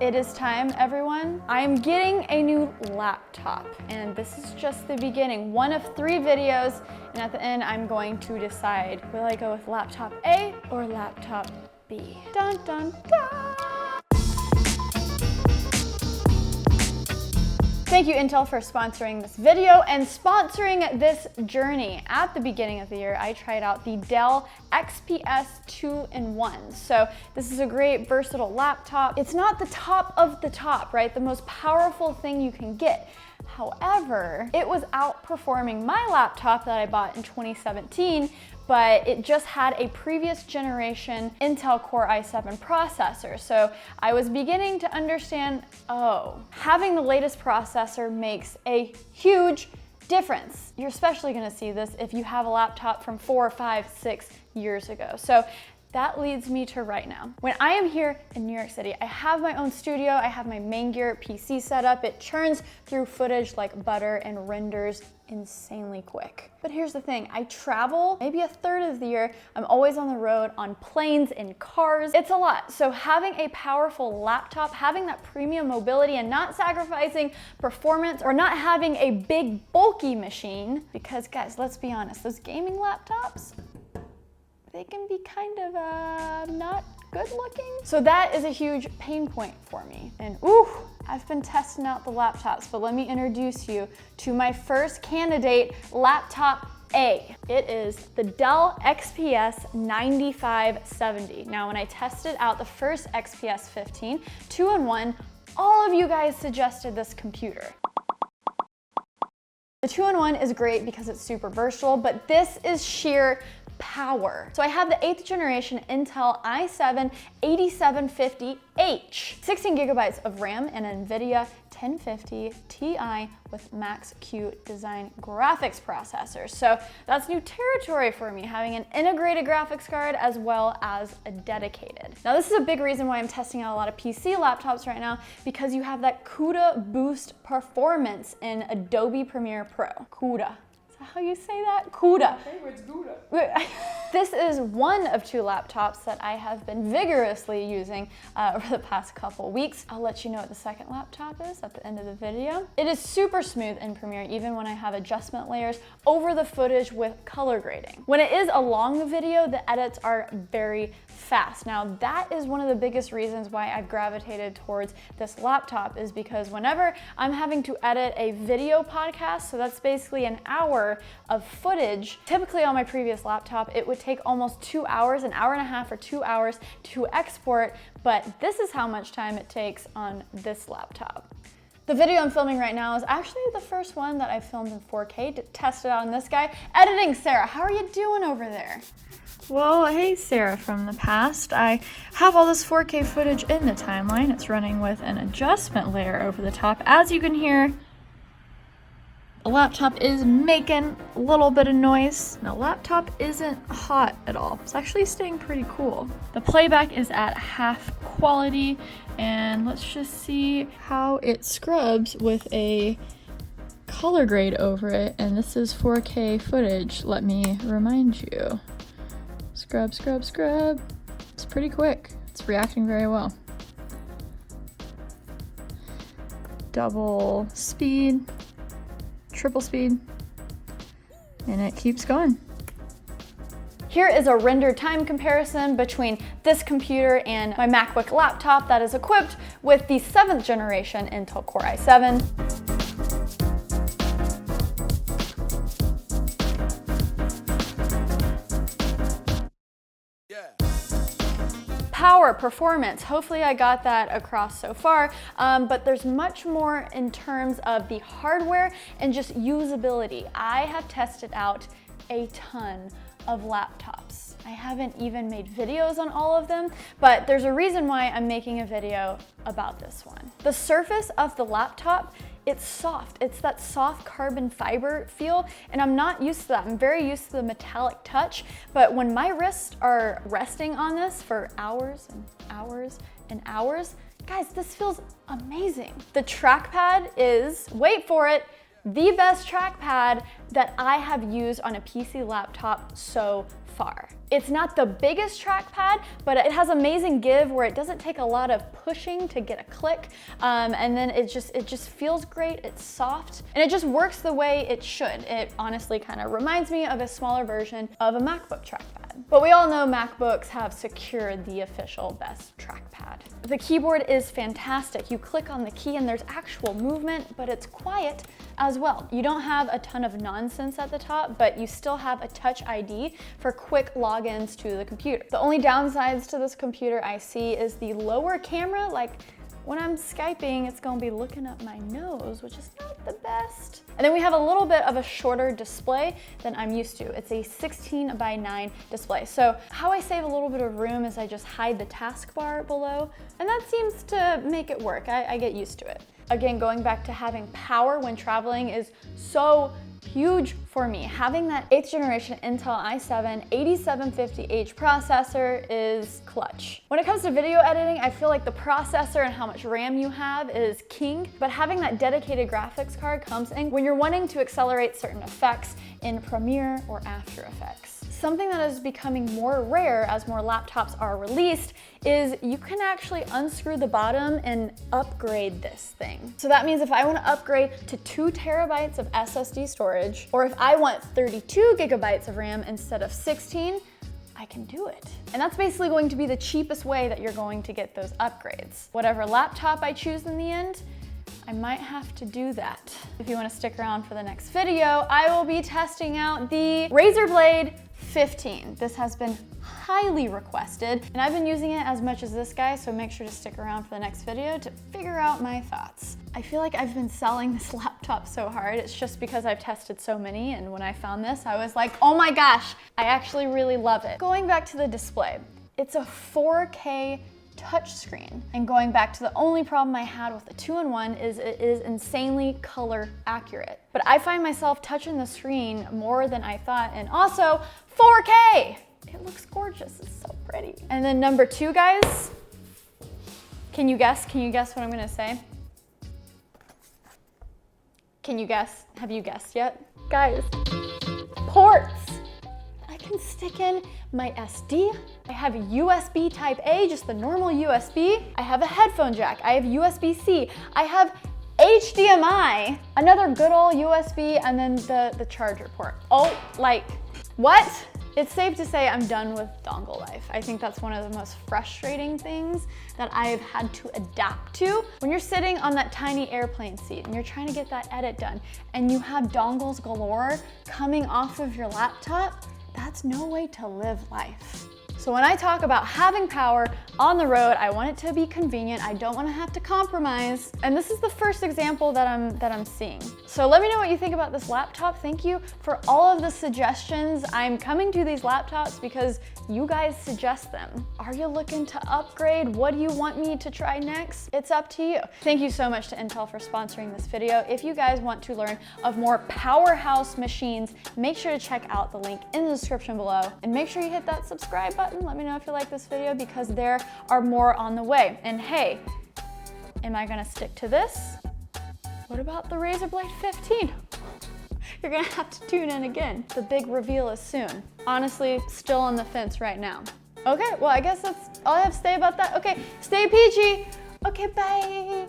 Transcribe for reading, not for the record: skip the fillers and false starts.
It is time, everyone. I am getting a new laptop, and this is just the beginning. One of 3 videos, and at the end, I'm going to decide, will I go with laptop A or laptop B? Dun, dun, dun. Thank you, Intel, for sponsoring this video and sponsoring this journey. At the beginning of the year, I tried out the Dell XPS 2-in-1. So this is a great versatile laptop. It's not the top of the top, right? The most powerful thing you can get. However, it was outperforming my laptop that I bought in 2017, but it just had a previous generation Intel Core i7 processor. So I was beginning to understand, oh, having the latest processor makes a huge difference. You're especially gonna see this if you have a laptop from 4, 5, 6 years ago. So that leads me to right now. When I am here in New York City, I have my own studio, I have my main gear PC set up. It churns through footage like butter and renders insanely quick. But here's the thing, I travel maybe a third of the year. I'm always on the road, on planes, in cars. It's a lot. So having a powerful laptop, having that premium mobility and not sacrificing performance or not having a big bulky machine, because guys, let's be honest, those gaming laptops, they can be kind of not good looking. So that is a huge pain point for me. And ooh, I've been testing out the laptops, but let me introduce you to my first candidate, laptop A. It is the Dell XPS 9570. Now, when I tested out the first XPS 15 2-in-1, all of you guys suggested this computer. The 2-in-1 is great because it's super versatile, but this is sheer power. So I have the 8th generation Intel i7 8750H, 16 gigabytes of RAM and NVIDIA 1050 Ti with Max-Q design graphics processors. So that's new territory for me, having an integrated graphics card as well as a dedicated. Now this is a big reason why I'm testing out a lot of PC laptops right now, because you have that CUDA boost performance in Adobe Premiere Pro. CUDA. How you say that? CUDA. My favorite's Gouda. This is one of 2 laptops that I have been vigorously using over the past couple weeks. I'll let you know what the second laptop is at the end of the video. It is super smooth in Premiere, even when I have adjustment layers over the footage with color grading. When it is a long video, the edits are very fast. Now that is one of the biggest reasons why I've gravitated towards this laptop, is because whenever I'm having to edit a video podcast, so that's basically an hour of footage, typically on my previous laptop, it would take almost 2 hours, an hour and a half or 2 hours to export, but this is how much time it takes on this laptop. The video I'm filming right now is actually the first one that I filmed in 4K to test it out on this guy. Editing, Sarah, how are you doing over there? Well, hey Sarah from the past. I have all this 4K footage in the timeline. It's running with an adjustment layer over the top. As you can hear, the laptop is making a little bit of noise. The laptop isn't hot at all. It's actually staying pretty cool. The playback is at half quality, and let's just see how it scrubs with a color grade over it. And this is 4K footage, let me remind you. Scrub, scrub, scrub. It's pretty quick. It's reacting very well. Double speed, triple speed, and it keeps going. Here is a render time comparison between this computer and my MacBook laptop that is equipped with the 7th generation Intel Core i7. Power, performance, hopefully I got that across so far, but there's much more in terms of the hardware and just usability. I have tested out a ton of laptops. I haven't even made videos on all of them, but there's a reason why I'm making a video about this one. The surface of the laptop, it's soft. It's that soft carbon fiber feel, and I'm not used to that. I'm very used to the metallic touch, but when my wrists are resting on this for hours and hours and hours, guys, this feels amazing. The trackpad is, wait for it, the best trackpad that I have used on a PC laptop so far. It's not the biggest trackpad, but it has amazing give where it doesn't take a lot of pushing to get a click. And then it just feels great, it's soft, and it just works the way it should. It honestly kind of reminds me of a smaller version of a MacBook trackpad. But we all know MacBooks have secured the official best trackpad. The keyboard is fantastic. You click on the key and there's actual movement, but it's quiet as well. You don't have a ton of nonsense at the top, but you still have a Touch ID for quick logins to the computer. The only downsides to this computer I see is the lower camera. Like when I'm Skyping, it's gonna be looking up my nose, which is not the best. And then we have a little bit of a shorter display than I'm used to. It's a 16:9 display. So how I save a little bit of room is I just hide the taskbar below, and that seems to make it work. I get used to it. Again, going back to having power when traveling is so huge for me. Having that 8th generation Intel i7 8750H processor is clutch. When it comes to video editing, I feel like the processor and how much RAM you have is king, but having that dedicated graphics card comes in when you're wanting to accelerate certain effects in Premiere or After Effects. Something that is becoming more rare as more laptops are released is you can actually unscrew the bottom and upgrade this thing. So that means if I want to upgrade to 2 terabytes of SSD storage, or if I want 32 gigabytes of RAM instead of 16, I can do it. And that's basically going to be the cheapest way that you're going to get those upgrades. Whatever laptop I choose in the end, I might have to do that. If you want to stick around for the next video, I will be testing out the Razer Blade 15. This has been highly requested, and I've been using it as much as this guy, so make sure to stick around for the next video to figure out my thoughts. I feel like I've been selling this laptop so hard. It's just because I've tested so many, and when I found this, I was like, oh my gosh, I actually really love it. Going back to the display, it's a 4K touchscreen. And going back to the only problem I had with the 2-in-1 is it is insanely color accurate. But I find myself touching the screen more than I thought, and also 4K! It looks gorgeous, it's so pretty. And then number 2, guys, can you guess what I'm gonna say? Can you guess? Have you guessed yet? Guys, ports! I can stick in my SD. I have a USB type A, just the normal USB. I have a headphone jack. I have USB-C. I have HDMI, another good old USB, and then the charger port. Oh, like, what? It's safe to say I'm done with dongle life. I think that's one of the most frustrating things that I've had to adapt to. When you're sitting on that tiny airplane seat and you're trying to get that edit done and you have dongles galore coming off of your laptop, that's no way to live life. So when I talk about having power on the road, I want it to be convenient. I don't want to have to compromise. And this is the first example that I'm seeing. So let me know what you think about this laptop. Thank you for all of the suggestions. I'm coming to these laptops because you guys suggest them. Are you looking to upgrade? What do you want me to try next? It's up to you. Thank you so much to Intel for sponsoring this video. If you guys want to learn of more powerhouse machines, make sure to check out the link in the description below, and make sure you hit that subscribe button. Let me know if you like this video because there are more on the way. And hey, am I gonna stick to this? What about the Razer Blade 15? You're gonna have to tune in again. The big reveal is soon. Honestly, still on the fence right now. Okay, well, I guess that's all I have to say about that. Okay, stay peachy. Okay, bye.